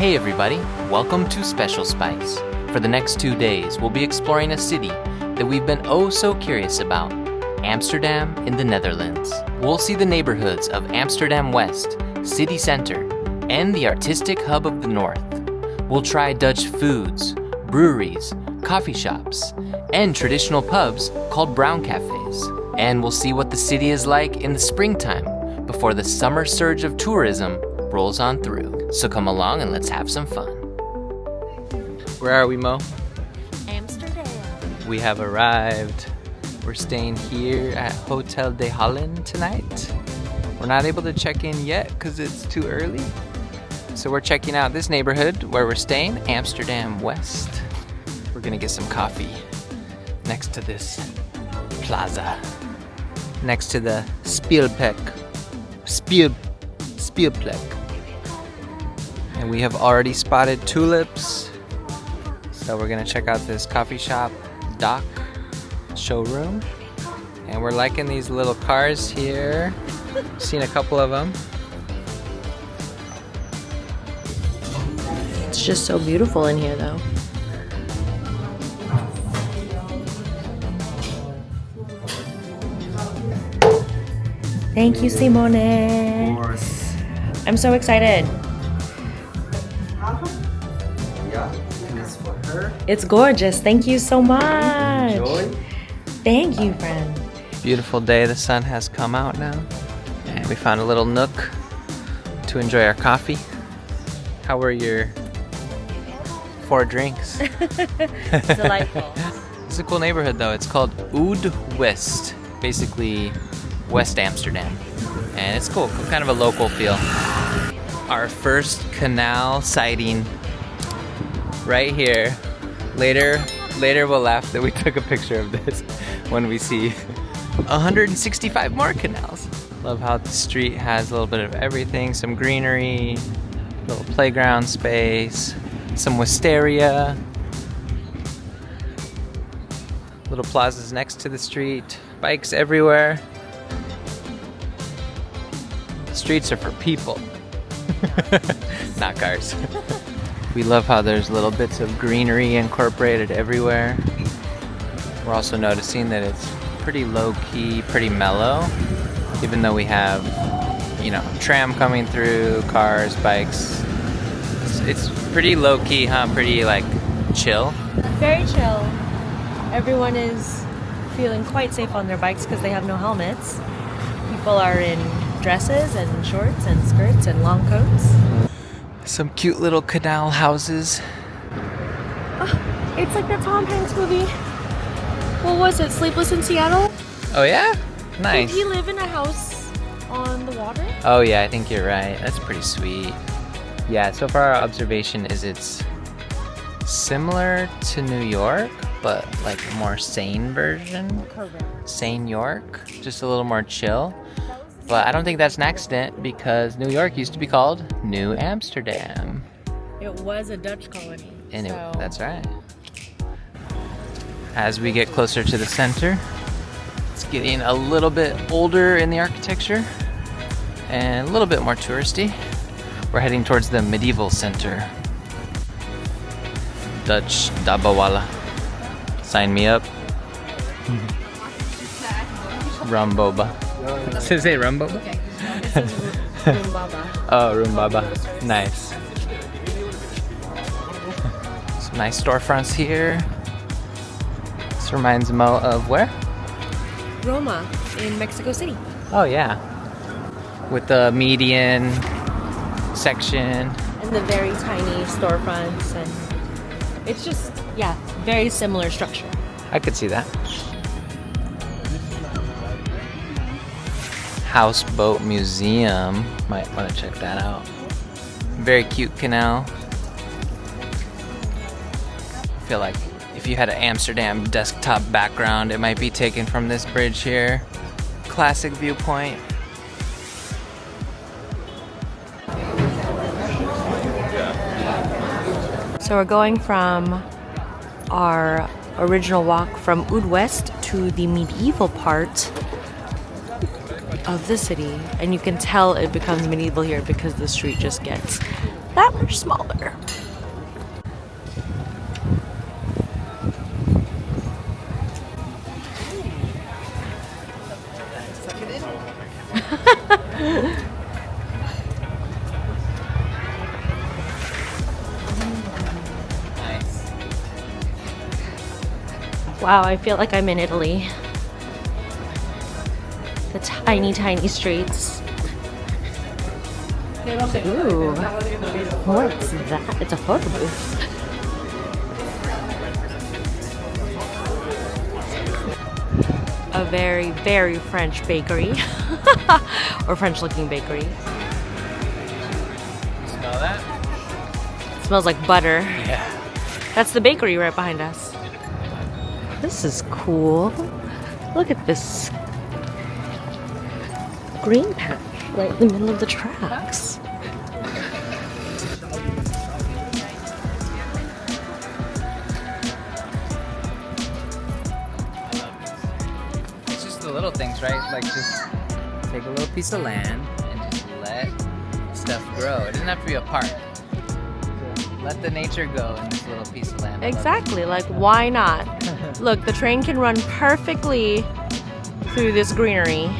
Hey everybody, welcome to Special Spice. For the next 2 days, we'll be exploring a city that we've been oh so curious about, Amsterdam in the Netherlands. We'll see the neighborhoods of Amsterdam West, City Center, and the artistic hub of the North. We'll try Dutch foods, breweries, coffee shops, and traditional pubs called brown cafes. And we'll see what the city is like in the springtime before the summer surge of tourism rolls on through. So come along and let's have some fun. Where are we, Mo? Amsterdam. We have arrived. We're staying here at Hotel de Hallen tonight. We're not able to check in yet because it's too early. So we're checking out this neighborhood where we're staying, Amsterdam West. We're gonna get some coffee next to this plaza. Next to the Spielplek. And we have already spotted tulips. So we're gonna check out this coffee shop, dock, showroom. And we're liking these little cars here. Seen a couple of them. It's just so beautiful in here though. Thank you, Simone. Of course. I'm so excited. Yeah, and it's for her. It's gorgeous. Thank you so much. Enjoy. Thank you, friend. Beautiful day, the sun has come out now. And we found a little nook to enjoy our coffee. How were your 4 drinks? Delightful. It's a cool neighborhood though. It's called Oud West, basically West Amsterdam. And it's cool, kind of a local feel. Our first canal sighting right here. Later we'll laugh that we took a picture of this when we see 165 more canals. Love how the street has a little bit of everything, some greenery, little playground space, some wisteria, little plazas next to the street, bikes everywhere. Streets are for people, not cars. We love how there's little bits of greenery incorporated everywhere. We're also noticing that it's pretty low-key, pretty mellow, even though we have, tram coming through, cars, bikes. It's pretty low-key, huh? Pretty, chill. Very chill. Everyone is feeling quite safe on their bikes because they have no helmets. People are in dresses and shorts and skirts and long coats. Some cute little canal houses. Oh, it's like the Tom Hanks movie. What was it? Sleepless in Seattle? Oh yeah? Nice. Did he live in a house on the water? Oh yeah, I think you're right. That's pretty sweet. Yeah, so far our observation is it's similar to New York, but like a more sane version. Correct. Sane York, just a little more chill. But I don't think that's an accident because New York used to be called New Amsterdam. It was a Dutch colony. And that's right. As we get closer to the center, it's getting a little bit older in the architecture and a little bit more touristy. We're heading towards the medieval center. Dutch Dabawala. Sign me up. Rumboba. Does it say Rumboba? Okay. Rumbaba. Oh, Rumbaba. Nice. Some nice storefronts here. This reminds Mo of where? Roma in Mexico City. Oh yeah. With the median section. And the very tiny storefronts, and it's just, very similar structure. I could see that. Houseboat Museum. Might want to check that out. Very cute canal. I feel like if you had an Amsterdam desktop background, it might be taken from this bridge here. Classic viewpoint. So we're going from our original walk from Oud West to the medieval part of the city, and you can tell it becomes medieval here because the street just gets that much smaller. Nice. Wow, I feel like I'm in Italy. The tiny, tiny streets. Ooh, what's that? It's a photo booth. A very, very French bakery. Or French-looking bakery. Smell that? It smells like butter. Yeah. That's the bakery right behind us. This is cool. Look at this green patch right in the middle of the tracks. It's just the little things, right? Like just take a little piece of land and just let stuff grow. It doesn't have to be a park. Let the nature go in this little piece of land. Exactly, like why not? Look, the train can run perfectly through this greenery.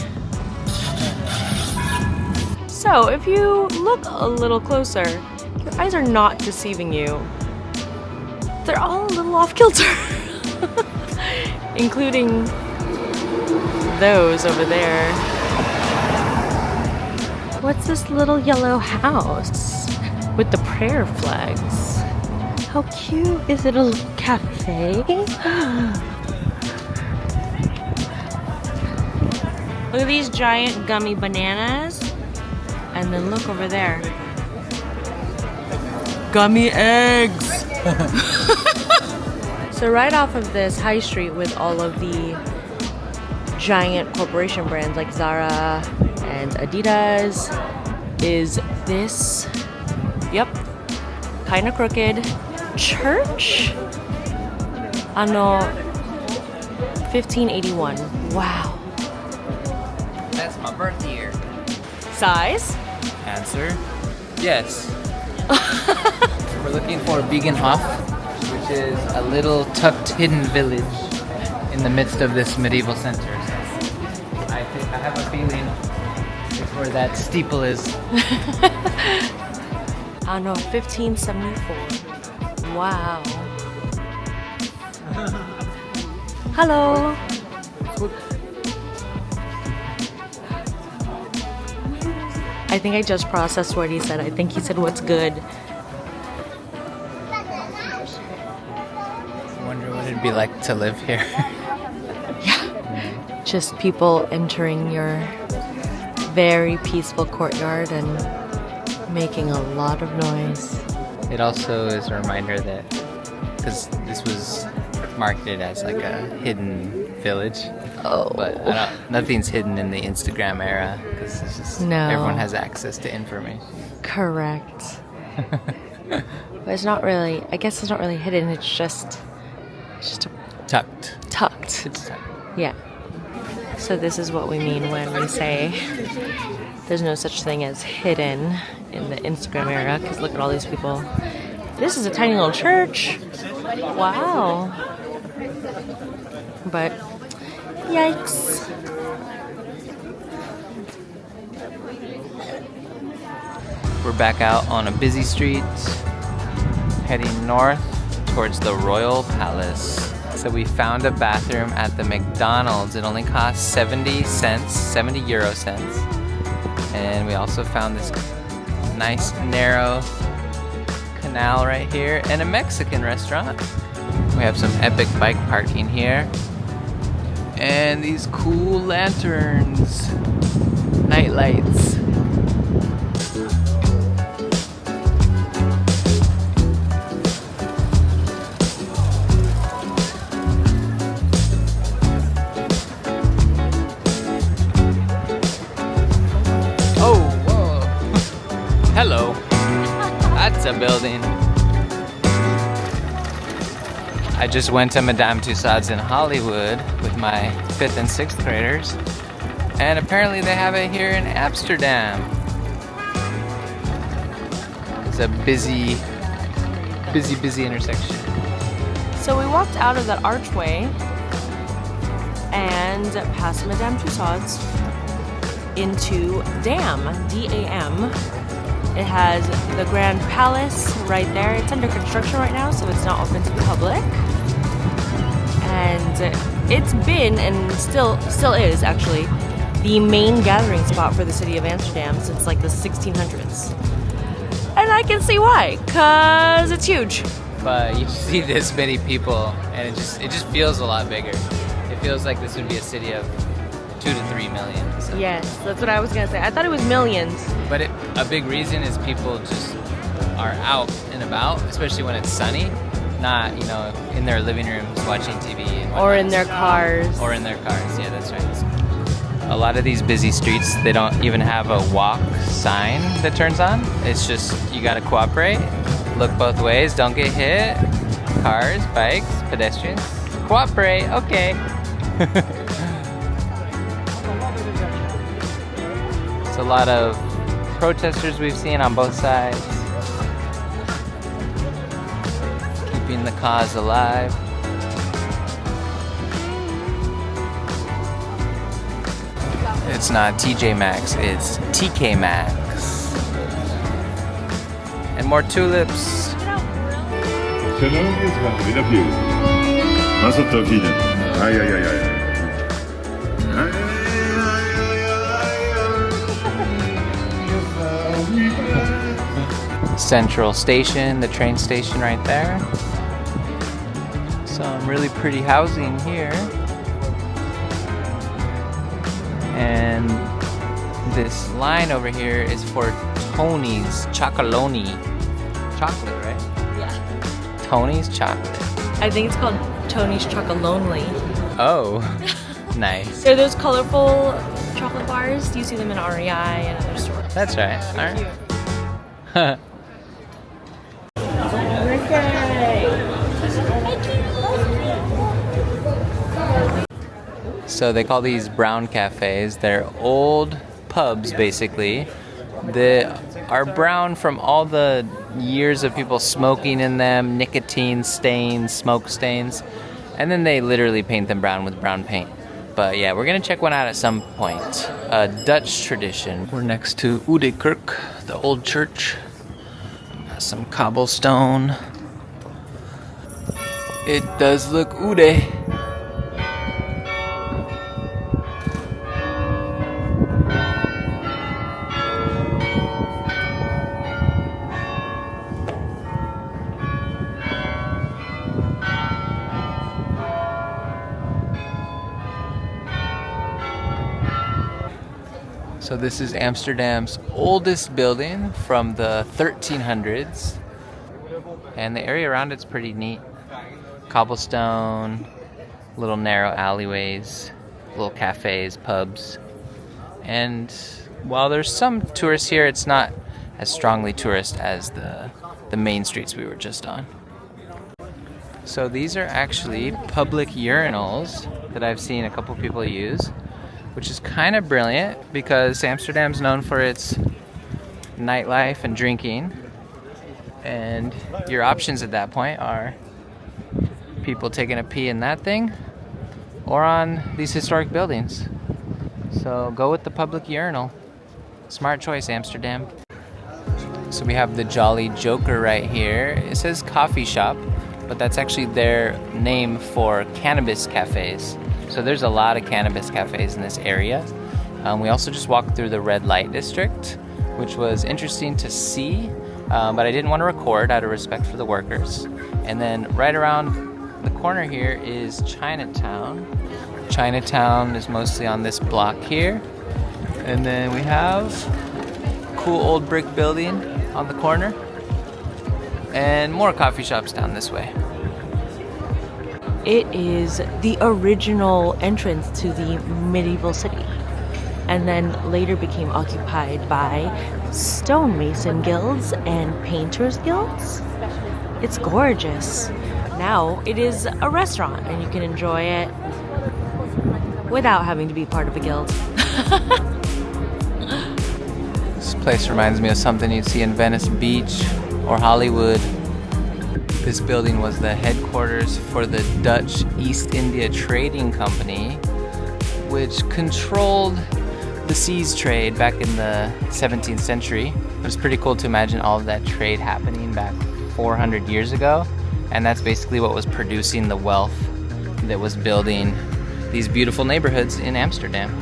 So if you look a little closer, your eyes are not deceiving you. They're all a little off kilter. Including those over there. What's this little yellow house with the prayer flags? How cute. Is it a little cafe? Look at these giant gummy bananas. And then look over there. Gummy eggs! So right off of this high street with all of the giant corporation brands like Zara and Adidas is this, yep, kind of crooked church. Anno 1581. Wow. That's my birth year. Size? Answer, yes. We're looking for Biegenhof, which is a little tucked hidden village in the midst of this medieval center. So I have a feeling it's where that steeple is. Anno 1574. Wow. Hello. I think I just processed what he said. I think he said, "What's good?" I wonder what it'd be like to live here. Yeah. Just people entering your very peaceful courtyard and making a lot of noise. It also is a reminder that, because this was marketed as like a hidden village, Oh. but nothing's hidden in the Instagram era, because it's just everyone has access to information. Correct. But it's not really, I guess it's not really hidden, it's just Tucked. tucked. It's tucked. Yeah. So this is what we mean when we say there's no such thing as hidden in the Instagram era, because look at all these people. This is a tiny little church. Wow. But yikes. We're back out on a busy street, heading north towards the Royal Palace. So we found a bathroom at the McDonald's. It only cost 70 euro cents. And we also found this nice narrow canal right here and a Mexican restaurant. We have some epic bike parking here. And these cool lanterns, night lights. Hello. That's a building. I just went to Madame Tussauds in Hollywood with my 5th and 6th graders, and apparently they have it here in Amsterdam. Because a busy intersection. So we walked out of that archway and past Madame Tussauds into DAM, D-A-M. It has the Grand Palace right there. It's under construction right now, so it's not open to the public. And it's been, and still is actually, the main gathering spot for the city of Amsterdam since like the 1600s. And I can see why, cause it's huge. But you see this many people, and it just feels a lot bigger. It feels like this would be a city of 2 to 3 million. So. Yes, that's what I was gonna say. I thought it was millions. But a big reason is people just are out and about, especially when it's sunny. Not, in their living rooms watching TV and whatnot. Or in their cars. Or in their cars, yeah, that's right. A lot of these busy streets, they don't even have a walk sign that turns on. It's just, you gotta cooperate, look both ways, don't get hit. Cars, bikes, pedestrians, cooperate, okay. It's a lot of protesters we've seen on both sides. Keeping the cause alive. It's not TJ Maxx, it's TK Maxx. And more tulips. Central Station, the train station right there. Some really pretty housing here. And this line over here is for Tony's Chocolonely. Chocolate, right? Yeah. Tony's chocolate. I think it's called Tony's Chocolonely. Oh, nice. They're those colorful chocolate bars. You see them in REI and other stores. That's right. All right. So they call these brown cafes. They're old pubs, basically, that are brown from all the years of people smoking in them, nicotine stains, smoke stains, and then they literally paint them brown with brown paint. But yeah, we're gonna check one out at some point. A Dutch tradition. We're next to Oude Kerk, the old church. Got some cobblestone. It does look Oude. So this is Amsterdam's oldest building from the 1300s. And the area around it's pretty neat. Cobblestone, little narrow alleyways, little cafes, pubs. And while there's some tourists here, it's not as strongly tourist as the main streets we were just on. So these are actually public urinals that I've seen a couple people use, which is kind of brilliant because Amsterdam's known for its nightlife and drinking. And your options at that point are people taking a pee in that thing or on these historic buildings. So go with the public urinal. Smart choice, Amsterdam. So we have the Jolly Joker right here. It says coffee shop, but that's actually their name for cannabis cafes. So there's a lot of cannabis cafes in this area. We also just walked through the red light district, which was interesting to see, but I didn't want to record out of respect for the workers. And then right around the corner here is Chinatown. Chinatown is mostly on this block here. And then we have a cool old brick building on the corner. And more coffee shops down this way. It is the original entrance to the medieval city, and then later became occupied by stonemason guilds and painters guilds. It's gorgeous. Now it is a restaurant, and you can enjoy it without having to be part of a guild. This place reminds me of something you'd see in Venice Beach. or Hollywood. This building was the headquarters for the Dutch East India Trading Company, which controlled the seas trade back in the 17th century. It was pretty cool to imagine all of that trade happening back 400 years ago. And that's basically what was producing the wealth that was building these beautiful neighborhoods in Amsterdam.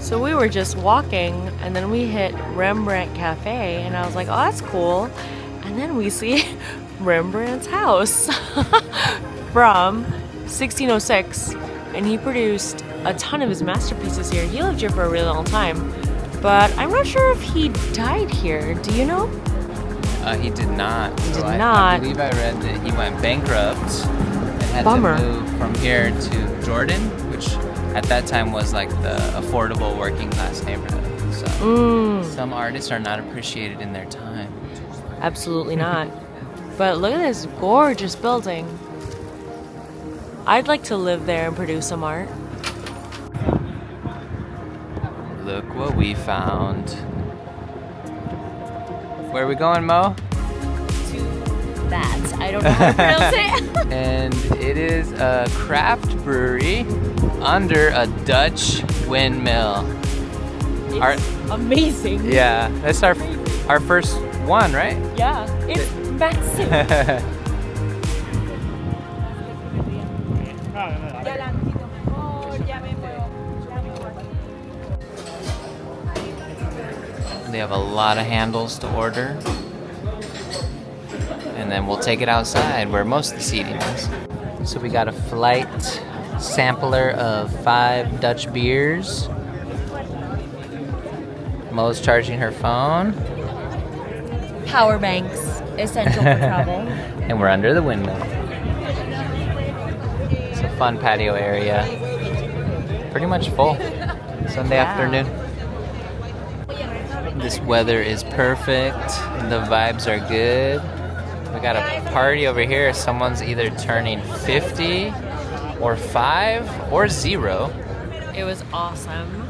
So we were just walking and then we hit Rembrandt Cafe and I was like, oh, that's cool. And then we see Rembrandt's house from 1606, and he produced a ton of his masterpieces here. He lived here for a really long time, but I'm not sure if he died here. Do you know? He did not. He did I not. believe I read that he went bankrupt and had Bummer. to move from here to Jordan, which at that time was like the affordable working class neighborhood. So some artists are not appreciated in their time. Absolutely not. But look at this gorgeous building. I'd like to live there and produce some art. Look what we found. Where are we going, Mo? To that. I don't know how to pronounce it. And it is a craft brewery under a Dutch windmill. It's amazing. Yeah, that's our first one, right? Yeah, it's massive. They have a lot of handles to order. And then we'll take it outside where most of the seating is. So we got a flight sampler of 5 Dutch beers. Mo's charging her phone. Power banks, essential for travel. And we're under the windmill. It's a fun patio area. Pretty much full. Sunday afternoon. This weather is perfect. The vibes are good. We got a party over here. Someone's either turning 50 or 5 or 0. It was awesome.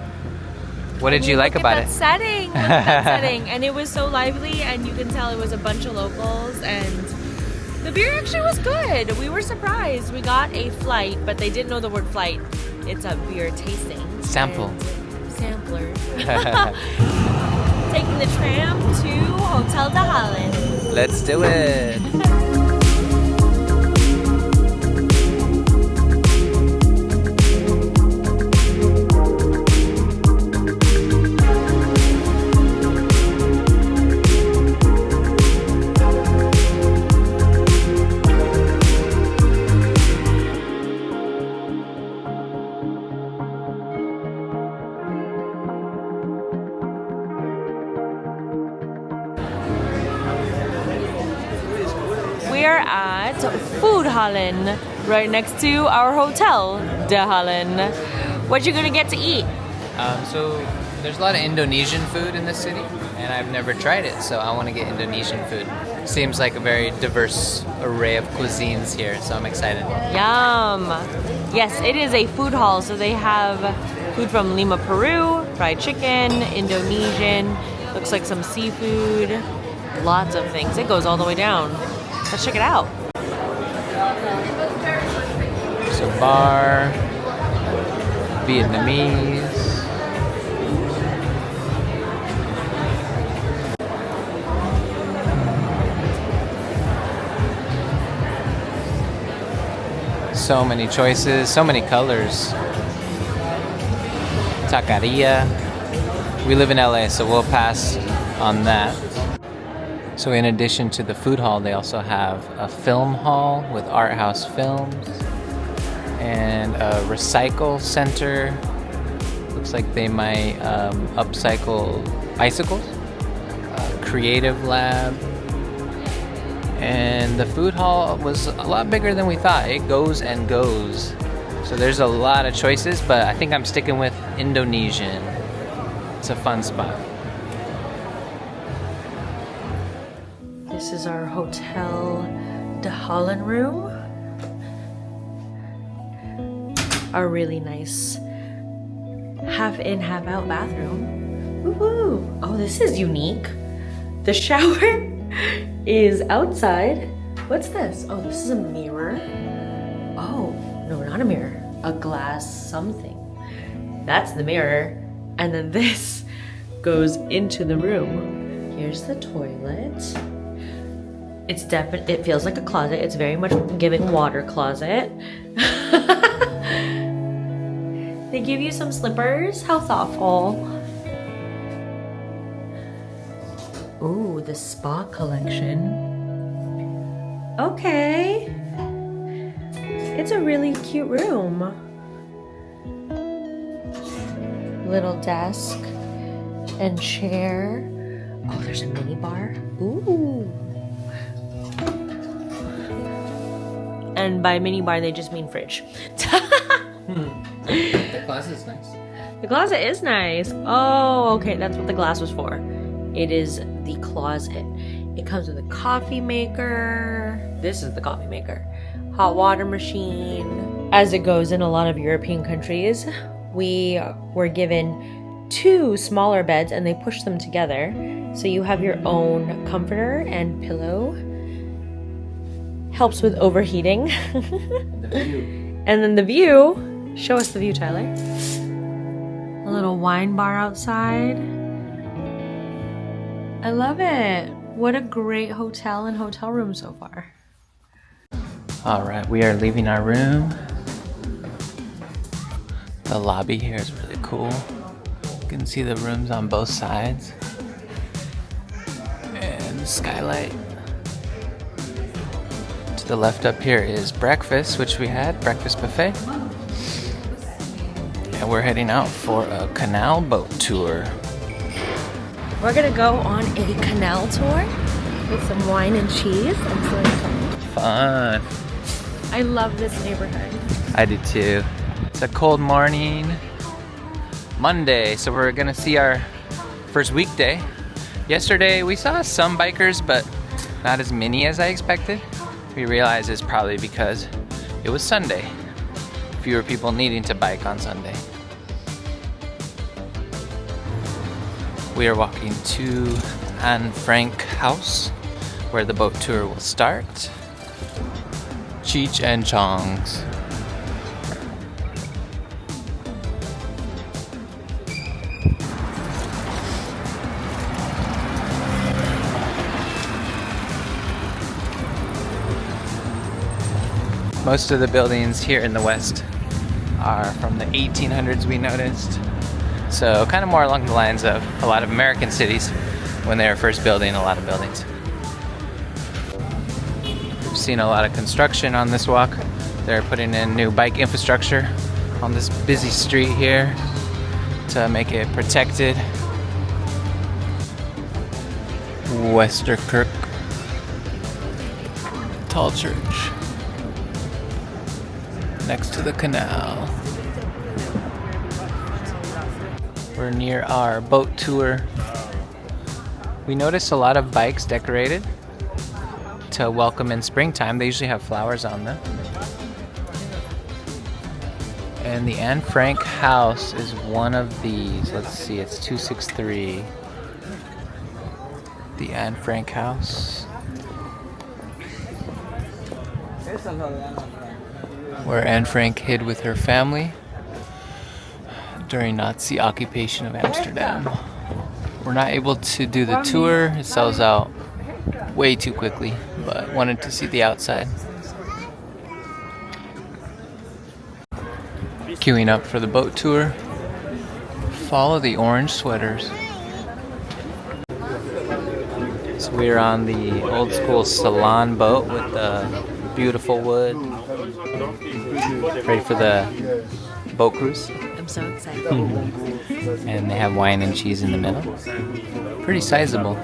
What did you like about it? Setting. Look at that setting. And it was so lively, and you can tell it was a bunch of locals, and the beer actually was good. We were surprised. We got a flight, but they didn't know the word flight. It's a beer tasting. Sample. Sampler. Taking the tram to Hotel de Hallen. Let's do it. We are at Foodhallen, right next to our hotel, De Hallen. What you gonna get to eat? So there's a lot of Indonesian food in this city, and I've never tried it, so I want to get Indonesian food. Seems like a very diverse array of cuisines here, so I'm excited. Yum! Yes, it is a food hall, so they have food from Lima, Peru, fried chicken, Indonesian, looks like some seafood, lots of things. It goes all the way down. Let's check it out. There's a bar, Vietnamese. So many choices, so many colors. Taqueria. We live in LA, so we'll pass on that. So in addition to the food hall, they also have a film hall with art house films and a recycle center. Looks like they might upcycle bicycles. A creative lab. And the food hall was a lot bigger than we thought. It goes and goes. So there's a lot of choices, but I think I'm sticking with Indonesian. It's a fun spot. This is our Hotel de Hallen room. a really nice half in, half out bathroom. Woohoo! Oh, this is unique. The shower is outside. What's this? Oh, this is a mirror. Oh, no, not a mirror. A glass something. That's the mirror. And then this goes into the room. Here's the toilet. It feels like a closet. It's very much giving water closet. They give you some slippers. How thoughtful. Ooh, the spa collection. Okay. It's a really cute room. Little desk and chair. Oh, there's a mini bar. Ooh. And by mini bar, they just mean fridge. The closet is nice. The closet is nice. Oh, okay, that's what the glass was for. It is the closet. It comes with a coffee maker. This is the coffee maker. Hot water machine. As it goes in a lot of European countries, we were given 2 smaller beds and they push them together. So you have your own comforter and pillow. Helps with overheating. The view. And then the view. Show us the view, Tyler. A little wine bar outside. I love it. What a great hotel and hotel room so far. All right, we are leaving our room. The lobby here is really cool. You can see the rooms on both sides. And the skylight. To the left up here is breakfast, which we had, breakfast buffet. And we're heading out for a canal boat tour. We're gonna go on a canal tour with some wine and cheese. I'm so excited. Fun. I love this neighborhood. I do too. It's a cold morning, Monday, so we're gonna see our first weekday. Yesterday we saw some bikers, but not as many as I expected. We realized it's probably because it was Sunday. Fewer people needing to bike on Sunday. We are walking to Anne Frank House, where the boat tour will start. Cheech and Chong's. Most of the buildings here in the West are from the 1800s, we noticed. So kind of more along the lines of a lot of American cities when they were first building a lot of buildings. We've seen a lot of construction on this walk. They're putting in new bike infrastructure on this busy street here to make it protected. Westerkirk. Tall church. Next to the canal. We're near our boat tour. We noticed a lot of bikes decorated to welcome in springtime. They usually have flowers on them. And the Anne Frank house is one of these. Let's see, it's 263. The Anne Frank house. Where Anne Frank hid with her family during Nazi occupation of Amsterdam. We're not able to do the tour. It sells out way too quickly, but wanted to see the outside. Queuing up for the boat tour. Follow the orange sweaters. So we're on the old school salon boat with the beautiful wood. Ready for the boat cruise. I'm so excited. And they have wine and cheese in the middle. Pretty sizable.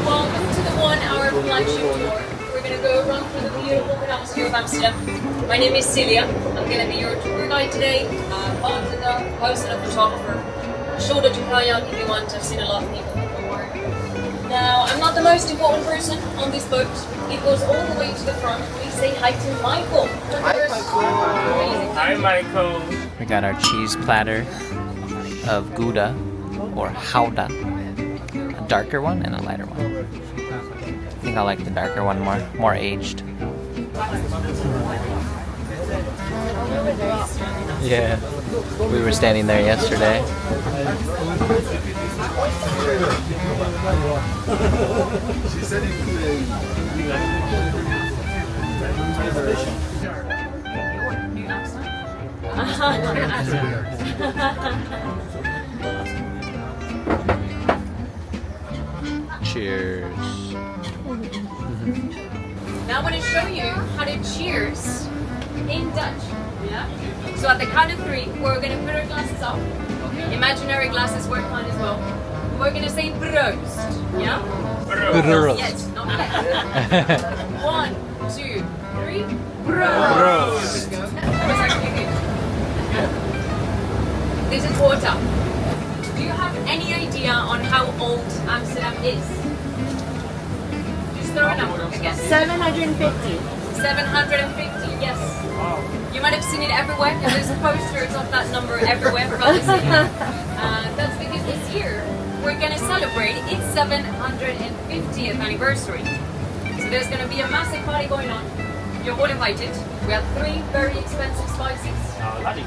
Welcome to the 1-hour flagship tour. We're going to go around through the beautiful canals here of Amsterdam. My name is Celia. I'm going to be your tour guide today. Bartender, host and a photographer. Show that you kayak if you want. I've seen a lot of people before. Now, I'm not the most important person on this boat. It goes all the way to the front. Please say hi to Michael. Hi, Michael. We got our cheese platter of Gouda or Gouda. A darker one and a lighter one. I think I like the darker one more aged. Yeah, we were standing there yesterday. Cheers. Now I want to show you how to cheers in Dutch. Yeah. So at the count of 3, we're going to put our glasses up. Imaginary glasses work fine as well. We're going to say proost. Yeah. Proost. Yes. Not that. 1, 2, 3. Proost. That was actually good. This is water. Do you have any idea on how old Amsterdam is? Just throw a number again. 750. 750, yes. You might have seen it everywhere, and there's posters of that number everywhere around the city. That's because this year we're going to celebrate its 750th anniversary. So there's going to be a massive party going on. You're all invited. We have 3 very expensive spices: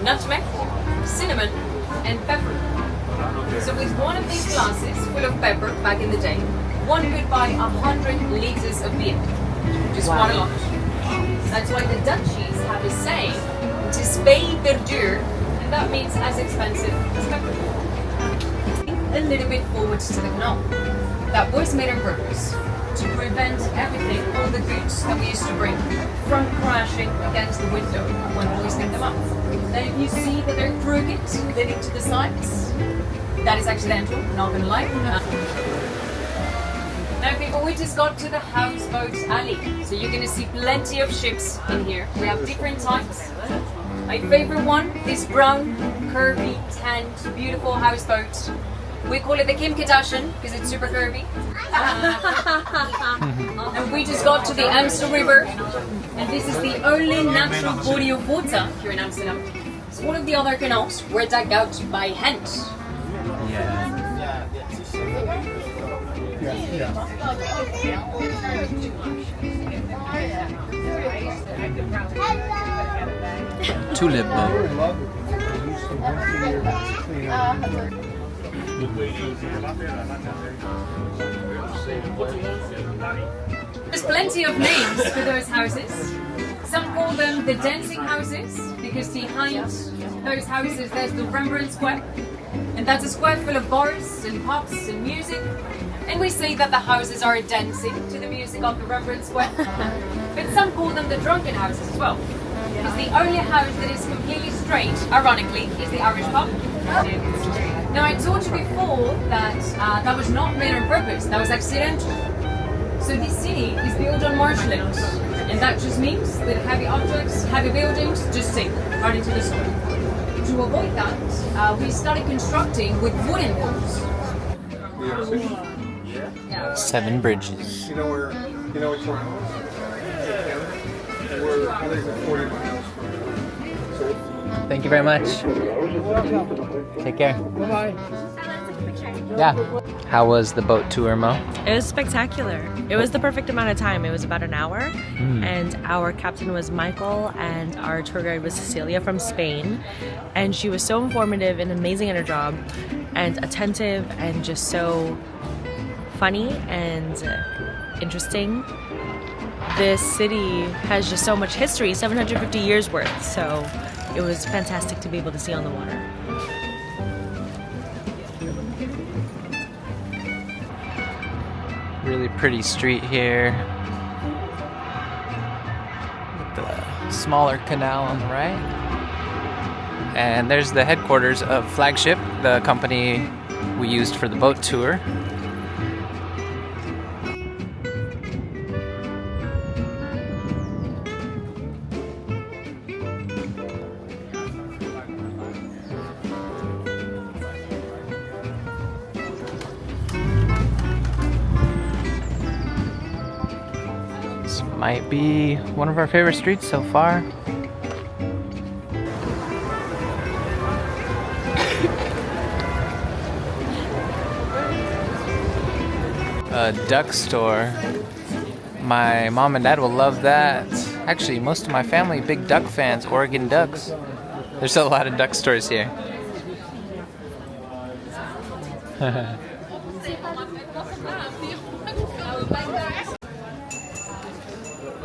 nutmeg, cinnamon, and pepper. So with one of these glasses full of pepper back in the day, one could buy 100 liters of beer. Just quite a lot. That's why the Dutchies have a saying, it is peperduur, and that means as expensive as pepper. A little bit forward to the canal. That was made on purpose to prevent everything, all the goods that we used to bring, from crashing against the window when hoisting them up. Then if you see that they're crooked, leading to the sides, that is accidental, not gonna lie. Now people, we just got to the houseboat alley, so you're gonna see plenty of ships in here. We have different types. My favorite one, this brown, curvy, tanned, beautiful houseboat. We call it the Kim Kardashian because it's super curvy. And we just got to the Amstel River, and this is the only natural body of water here in Amsterdam. So all of the other canals were dug out by hand. Yeah. Tulip boat. There's plenty of names for those houses. Some call them the dancing houses because behind those houses there's the Rembrandt Square, and that's a square full of bars and pubs and music. And we say that the houses are dancing to the music of the Rembrandt Square. But some call them the drunken houses as well. Because the only house that is completely straight, ironically, is the Irish pub. Now I told you before that that was not made on purpose, that was accidental. So this city is built on marshland, and that just means that heavy objects, heavy buildings just sink right into the soil. To avoid that, we started constructing with wooden walls. 7 bridges. You know where Toronto is? We're 40 miles from Thank you very much. Take care. Bye-bye. Yeah. How was the boat tour, Mo? It was spectacular. It was the perfect amount of time. It was about an hour, and our captain was Michael, and our tour guide was Cecilia from Spain, and she was so informative and amazing at her job, and attentive, and just so funny and interesting. This city has just so much history, 750 years worth, so it was fantastic to be able to see on the water. Really pretty street here. With the smaller canal on the right. And there's the headquarters of Flagship, the company we used for the boat tour. Might be one of our favorite streets so far. A duck store. My mom and dad will love that. Actually, most of my family, big duck fans, Oregon Ducks. There's a lot of duck stores here.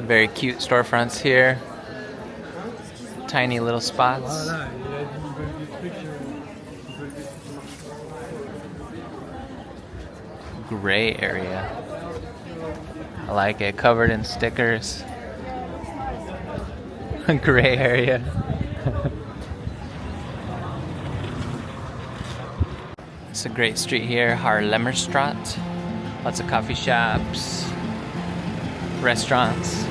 Very cute storefronts here. Tiny little spots. Gray area. I like it, covered in stickers. Gray area. It's a great street here, Haarlemmerbuurt. Lots of coffee shops, restaurants.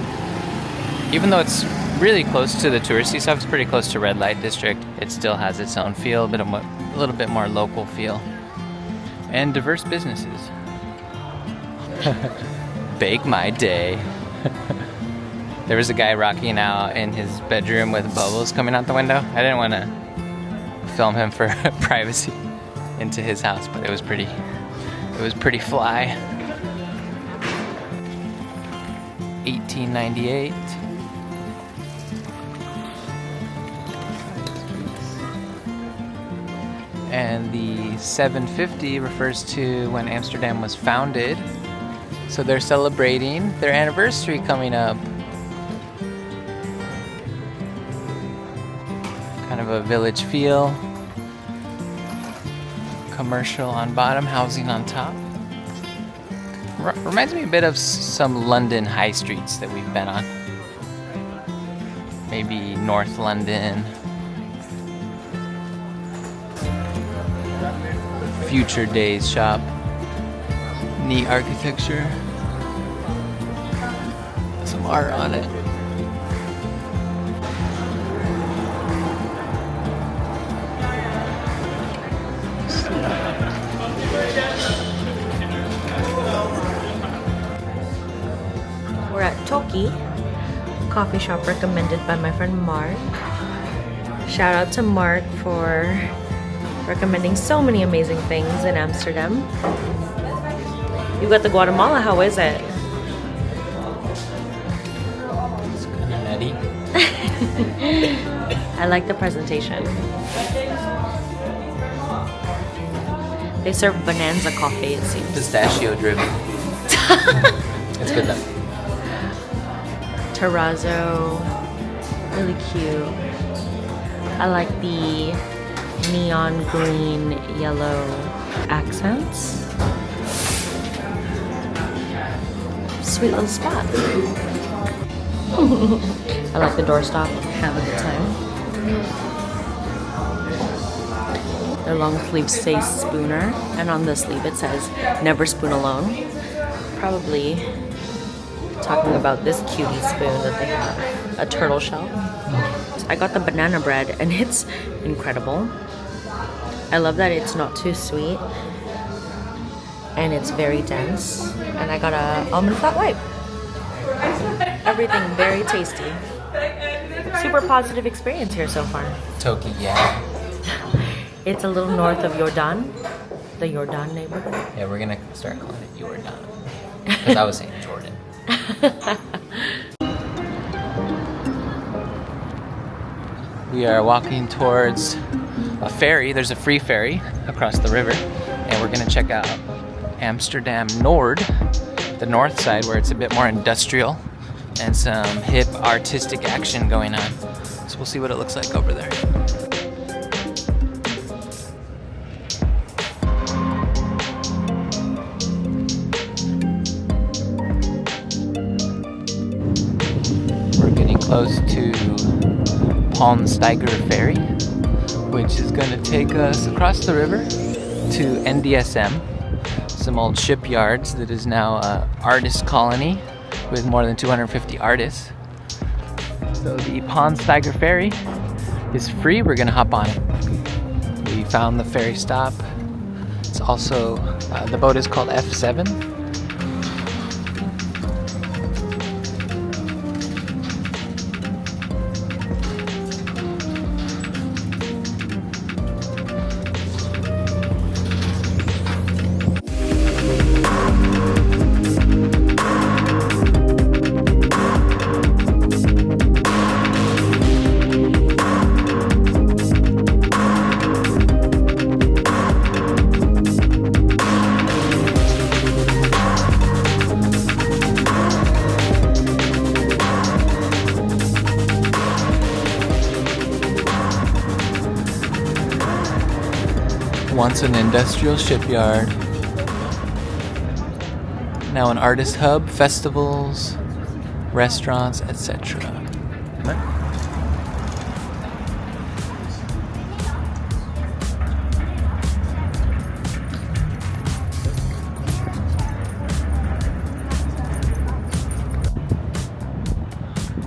Even though it's really close to the touristy stuff, it's pretty close to Red Light District, it still has its own feel, a little bit more local feel. And diverse businesses. Bake my day. There was a guy rocking out in his bedroom with bubbles coming out the window. I didn't want to film him for privacy into his house, but it was pretty fly. 1898. And the 750 refers to when Amsterdam was founded. So they're celebrating their anniversary coming up. Kind of a village feel. Commercial on bottom, housing on top. Reminds me a bit of some London high streets that we've been on. Maybe North London. Future Days shop. Neat architecture. Some art on it. We're at Toki, coffee shop recommended by my friend Mark. Shout out to Mark for recommending so many amazing things in Amsterdam. You got the Guatemala, how is it? It's kind of nutty. I like the presentation. They serve Bonanza coffee, it seems. Pistachio driven. It's good though. Terrazzo, really cute. I like the neon green, yellow accents. Sweet little spot. I like the doorstop. Have a good time. Their long sleeves say spooner, and on the sleeve it says never spoon alone. Probably talking about this cutie spoon that they have, a turtle shell. So I got the banana bread and it's incredible. I love that it's not too sweet and it's very dense. And I got a almond flat white. Everything very tasty. Super positive experience here so far. Toki, yeah. It's a little north of Jordan, the Jordan neighborhood. Yeah, we're gonna start calling it Jordan. Because I was saying Jordan. We are walking towards a ferry. There's a free ferry across the river, and we're gonna check out Amsterdam-Noord, the north side, where it's a bit more industrial and some hip artistic action going on. So we'll see what it looks like over there. Close to Palmsteiger Ferry, which is going to take us across the river to NDSM, some old shipyards that is now an artist colony with more than 250 artists. So the Palmsteiger Ferry is free. We're going to hop on it. We found the ferry stop. It's also, the boat is called F7. Once an industrial shipyard. Now an artist hub, festivals, restaurants, etc.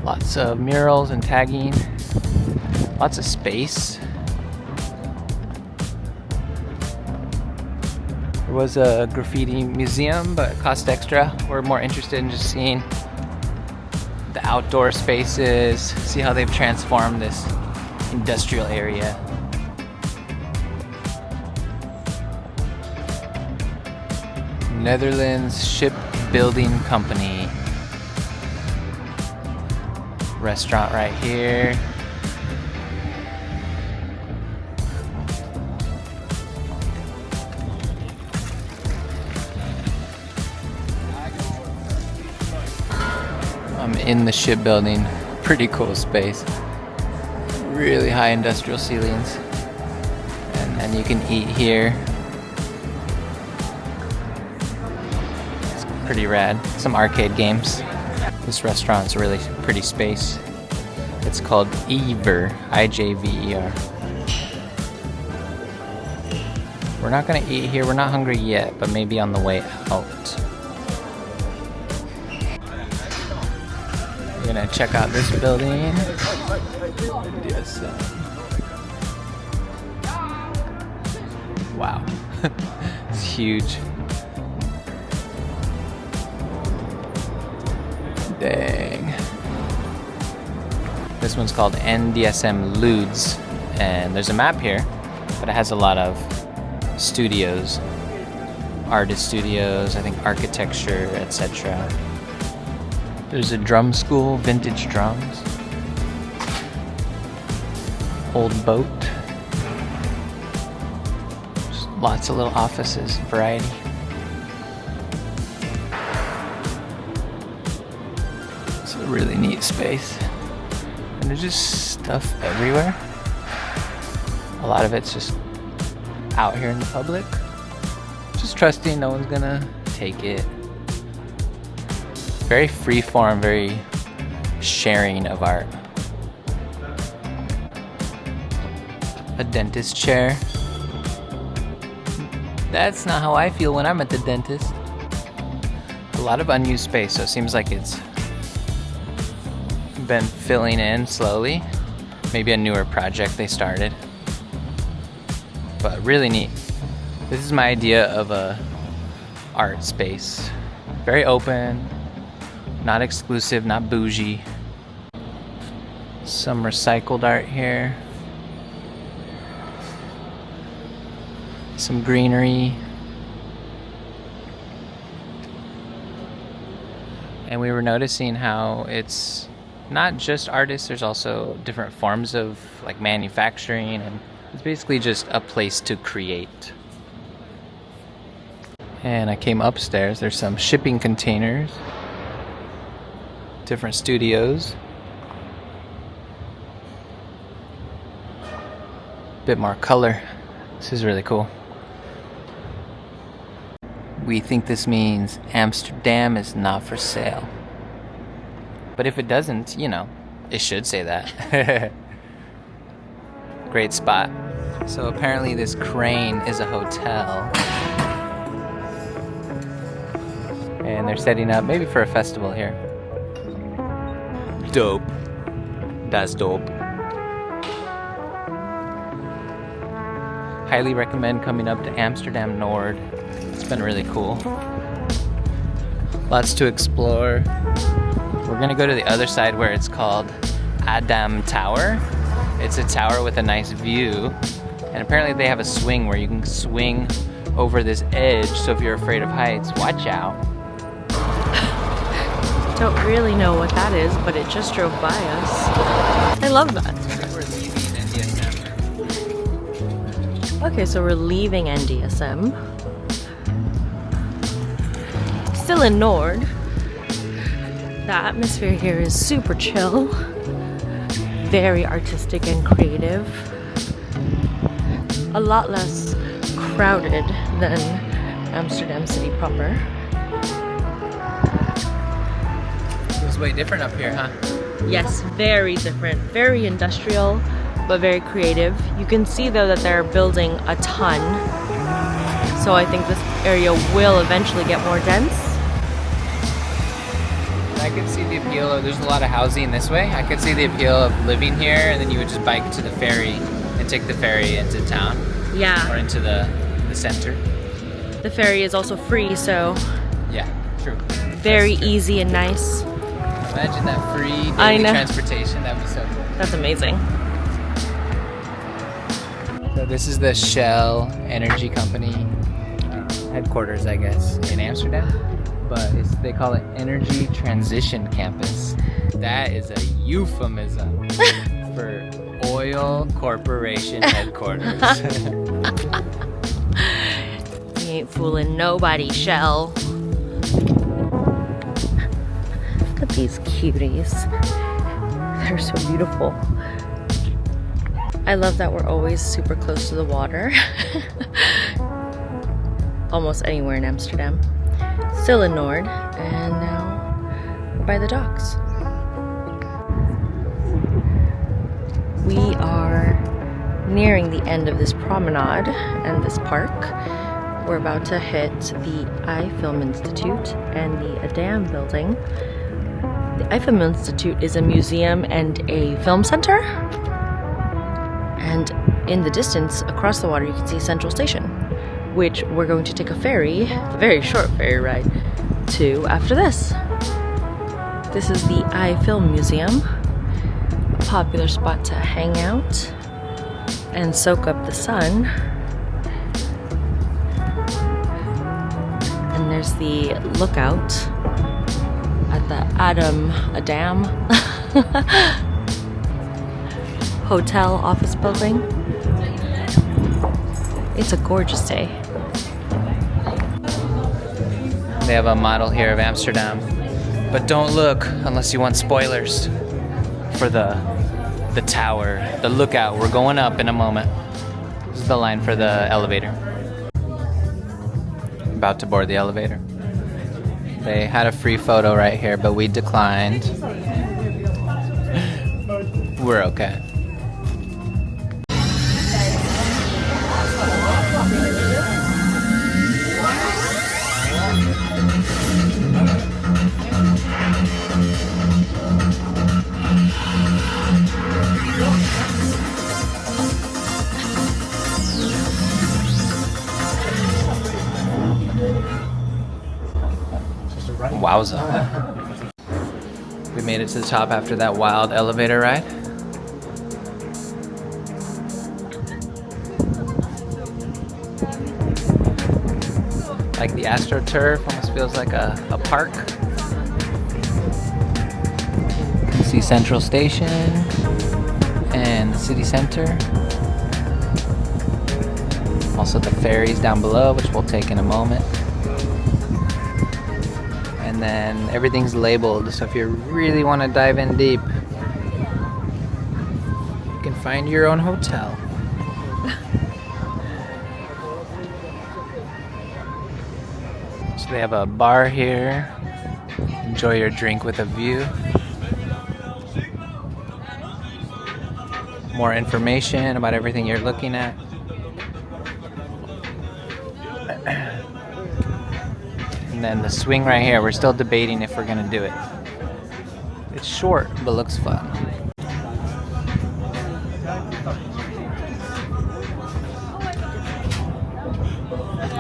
Lots of murals and tagging. Lots of space. There was a graffiti museum, but it cost extra. We're more interested in just seeing the outdoor spaces, see how they've transformed this industrial area. Netherlands Shipbuilding Company. Restaurant right here. I'm in the shipbuilding. Pretty cool space. Really high industrial ceilings. And you can eat here. It's pretty rad. Some arcade games. This restaurant's a really pretty space. It's called Ijver, I-J-V-E-R. We're not gonna eat here. We're not hungry yet, but maybe on the way out. We're gonna check out this building. NDSM. Wow, it's huge. Dang. This one's called NDSM Ludes, and there's a map here, but it has a lot of studios, artist studios, I think architecture, etc. There's a drum school, vintage drums, old boat, just lots of little offices, variety. It's a really neat space, and there's just stuff everywhere. A lot of it's just out here in the public, just trusting no one's gonna take it. Very free-form, very sharing of art. A dentist chair. That's not how I feel when I'm at the dentist. A lot of unused space, so it seems like it's been filling in slowly. Maybe a newer project they started. But really neat. This is my idea of a art space. Very open. Not exclusive, not bougie. Some recycled art here. Some greenery. And we were noticing how it's not just artists, there's also different forms of like manufacturing, and it's basically just a place to create. And I came upstairs, there's some shipping containers. Different studios. Bit more color. This is really cool. We think this means Amsterdam is not for sale. But if it doesn't, you know, it should say that. Great spot. So apparently this crane is a hotel. And they're setting up maybe for a festival here. Dope. That's dope. Highly recommend coming up to Amsterdam-Noord. It's been really cool. Lots to explore. We're gonna go to the other side where it's called Adam Tower. It's a tower with a nice view. And apparently they have a swing where you can swing over this edge. So if you're afraid of heights, watch out. Don't really know what that is, but it just drove by us. I love that. We're leaving NDSM. Okay, so we're leaving NDSM. Still in Nord. The atmosphere here is super chill. Very artistic and creative. A lot less crowded than Amsterdam City proper. It's way different up here, huh? Yes, very different. Very industrial, but very creative. You can see though that they're building a ton. So I think this area will eventually get more dense. I could see the appeal of, there's a lot of housing this way. I could see the appeal of living here, and then you would just bike to the ferry and take the ferry into town. Yeah. Or into the center. The ferry is also free, so Yeah, true. very That's true. easy and nice. Imagine that free I daily know. transportation. That'd be so cool. That's amazing. So this is the Shell Energy Company headquarters, I guess, in Amsterdam. But they call it Energy Transition Campus. That is a euphemism for Oil Corporation headquarters. You ain't fooling nobody, Shell. Look at these cuties. They're so beautiful. I love that we're always super close to the water. Almost anywhere in Amsterdam. Still in Noord, and now we're by the docks. We are nearing the end of this promenade and this park. We're about to hit the I Film Institute and the Adam building. The I Film Institute is a museum and a film center. And in the distance, across the water, you can see Central Station, which we're going to take a ferry, a very short ferry ride, to after this. This is the I Film Museum, a popular spot to hang out and soak up the sun. And there's the lookout at the Adam hotel office building. It's a gorgeous day. They have a model here of Amsterdam. But don't look unless you want spoilers for the tower, the lookout. We're going up in a moment. This is the line for the elevator. About to board the elevator. They had a free photo right here, but we declined. We're okay. Wowza. We made it to the top after that wild elevator ride. Like the AstroTurf, almost feels like a park. You can see Central Station and the city center. Also the ferries down below, which we'll take in a moment. And then everything's labeled, so if you really want to dive in deep, you can find your own hotel. So they have a bar here. Enjoy your drink with a view. More information about everything you're looking at. And then the swing right here, we're still debating if we're gonna do it. It's short, but looks fun.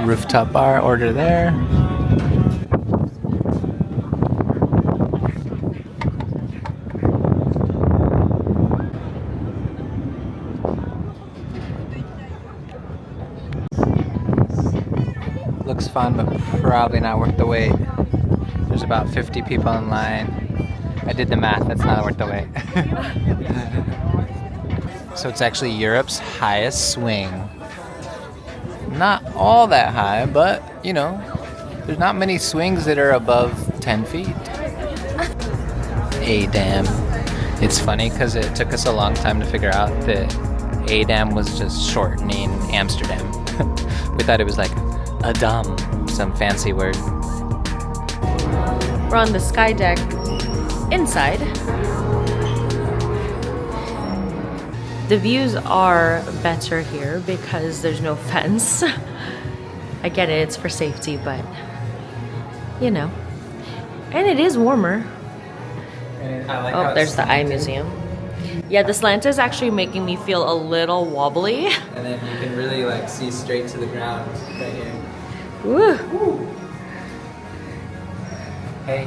Rooftop bar, order there. Looks fun, but probably not worth the wait. There's about 50 people in line. I did the math, that's not worth the wait. So it's actually Europe's highest swing. Not all that high, but you know, there's not many swings that are above 10 feet. Adam. It's funny because it took us a long time to figure out that Adam was just shortening Amsterdam. We thought it was like Adam, some fancy word. We're on the sky deck inside. The views are better here because there's no fence. I get it, it's for safety, but you know. And it is warmer. Oh, there's the eye museum. Yeah, the slant is actually making me feel a little wobbly. And then you can really like see straight to the ground right here. Woo. Hey.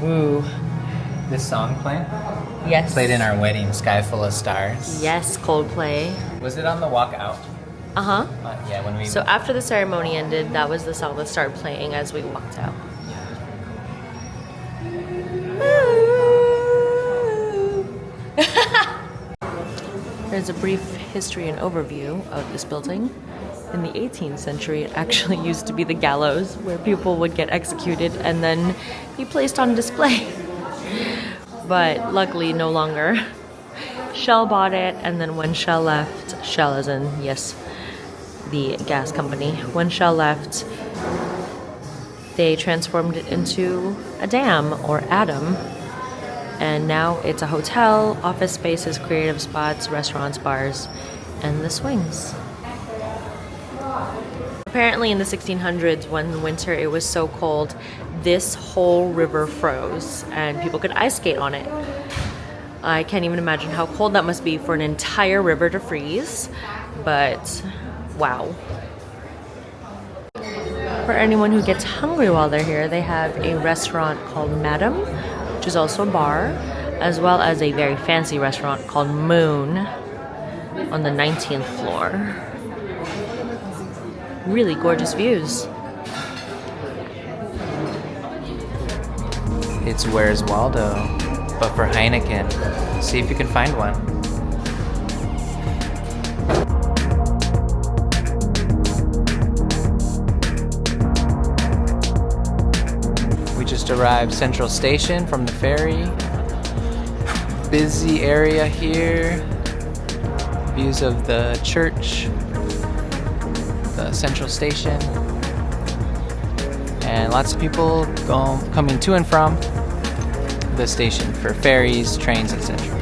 Woo. This song playing? Yes. Played in our wedding, Sky Full of Stars. Yes, Coldplay. Was it on the walk out? Uh-huh. Yeah, when we... So after the ceremony ended, that was the song that started playing as we walked out. There's a brief history and overview of this building. In the 18th century, it actually used to be the gallows where people would get executed and then be placed on display. But luckily, no longer. Shell bought it, and then when Shell left, Shell as in, yes, the gas company, when Shell left, they transformed it into a dam, or Adam. And now it's a hotel, office spaces, creative spots, restaurants, bars, and the swings. Apparently in the 1600s, when winter it was so cold, this whole river froze and people could ice skate on it. I can't even imagine how cold that must be for an entire river to freeze, but wow. For anyone who gets hungry while they're here, they have a restaurant called Madam, which is also a bar, as well as a very fancy restaurant called Moon on the 19th floor. Really gorgeous views. It's Where's Waldo, but for Heineken. See if you can find one. We just arrived Central Station from the ferry. Busy area here. Views of the church, the Central Station, and lots of people coming to and from the station for ferries, trains, etc.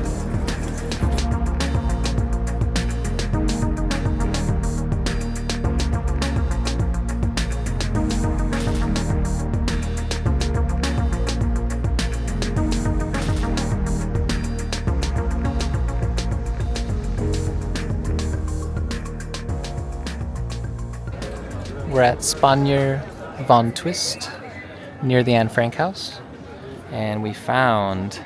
We're at Spanier von Twist near the Anne Frank House, and we found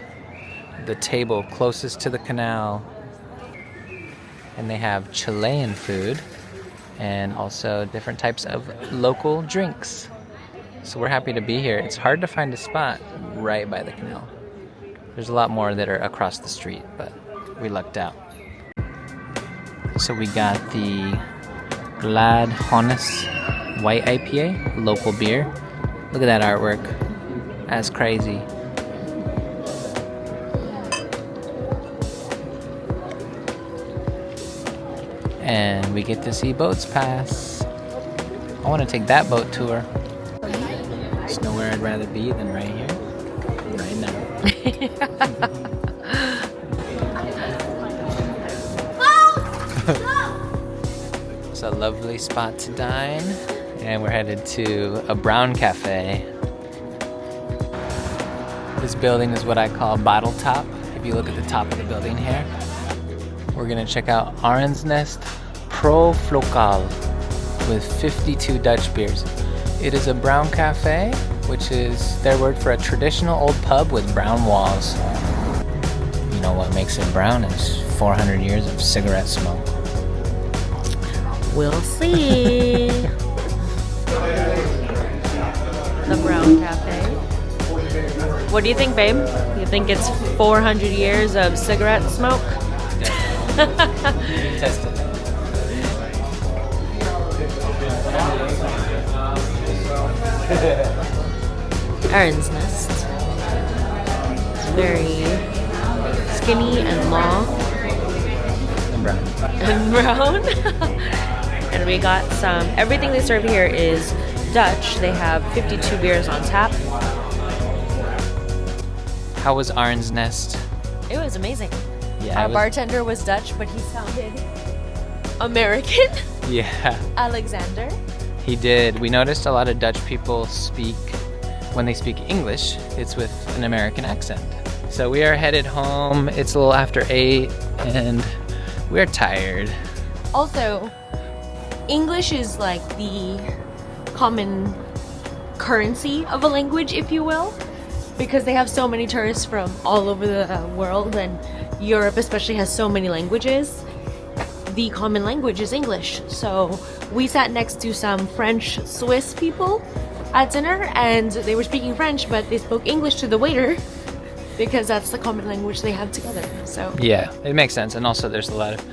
the table closest to the canal, and they have Chilean food and also different types of local drinks. So we're happy to be here. It's hard to find a spot right by the canal. There's a lot more that are across the street, but we lucked out. So we got the Glad Honest White IPA, local beer. Look at that artwork. That's crazy. And we get to see boats pass. I want to take that boat tour. There's nowhere I'd rather be than right here, right now. It's a lovely spot to dine, and we're headed to a brown cafe. This building is what I call bottle top. If you look at the top of the building here, we're gonna check out Arend's Nest Pro Flocal with 52 Dutch beers. It is a brown cafe, which is their word for a traditional old pub with brown walls. You know what makes it brown is 400 years of cigarette smoke. We'll see. The Brown Cafe. What do you think, babe? You think it's 400 years of cigarette smoke? Test it. Arend's Nest. It's very skinny and long. And brown. And brown. and we got some. Everything they serve here is Dutch. They have 52 beers on tap. How was Arn's Nest? It was amazing. Yeah, Our bartender was Dutch, but he sounded American. Yeah, Alexander. he did. We noticed a lot of Dutch people speak, when they speak English, it's with an American accent. So we are headed home. It's a little after 8 and we're tired. Also, English is like the common currency of a language, if you will, because they have so many tourists from all over the world, and Europe especially has so many languages. The common language is English. So we sat next to some French Swiss people at dinner, and they were speaking French, but they spoke English to the waiter because that's the common language they have together. So Yeah, it makes sense. And also there's a lot of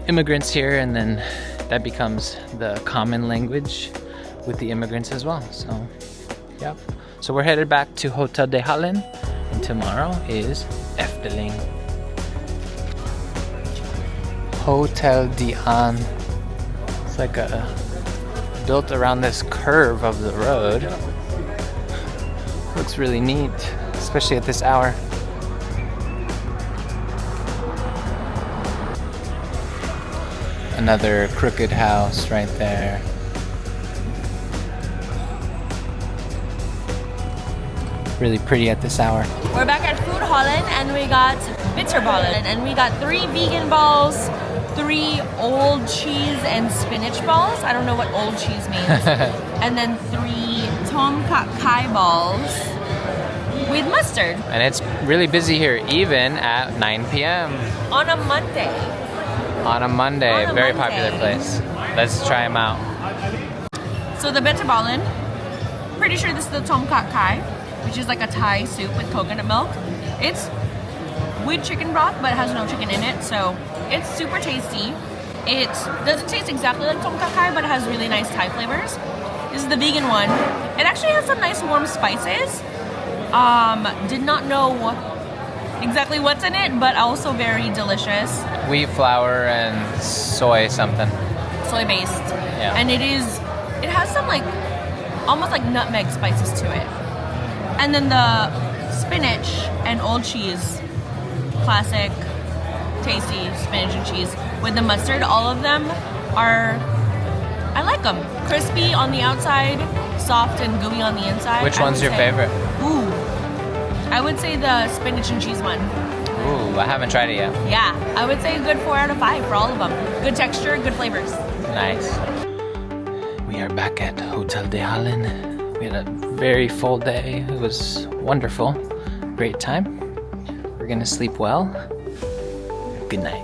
immigrants here, and then that becomes the common language with the immigrants as well. So, yep. So we're headed back to Hotel de Hallen, and tomorrow is Efteling. Hotel de Aan. It's like built around this curve of the road. Looks really neat, especially at this hour. Another crooked house right there. Really pretty at this hour. we're back at Foodhallen, and we got Bitterballen, and we got 3 vegan balls, 3 old cheese and spinach balls. I don't know what old cheese means. And then 3 tom kha kai balls with mustard And it's really busy here, even at 9 p.m. on a Monday. on a Monday. On a Very Monday. popular place. Let's try them out. So the Bitterballen, pretty sure this is the tom kha kai, which is like a Thai soup with coconut milk. It's with chicken broth, but it has no chicken in it, so it's super tasty. It doesn't taste exactly like tom kha kai, but it has really nice Thai flavors. This is the vegan one. It actually has some nice warm spices. Did not know exactly what's in it, but also very delicious. Wheat flour and soy something. Soy based. Yeah. And it has some like, almost like nutmeg spices to it. And then the spinach and old cheese, classic, tasty spinach and cheese with the mustard. All of them are, I like them. Crispy on the outside, soft and gooey on the inside. Which I one's would your say. favorite? Ooh, I would say the spinach and cheese one. Ooh, I haven't tried it yet. Yeah, I would say a good 4 out of 5 for all of them. Good texture, good flavors. Nice. We are back at Hotel de Hallen. We had a very full day. It was wonderful. Great time. We're gonna sleep well. Good night.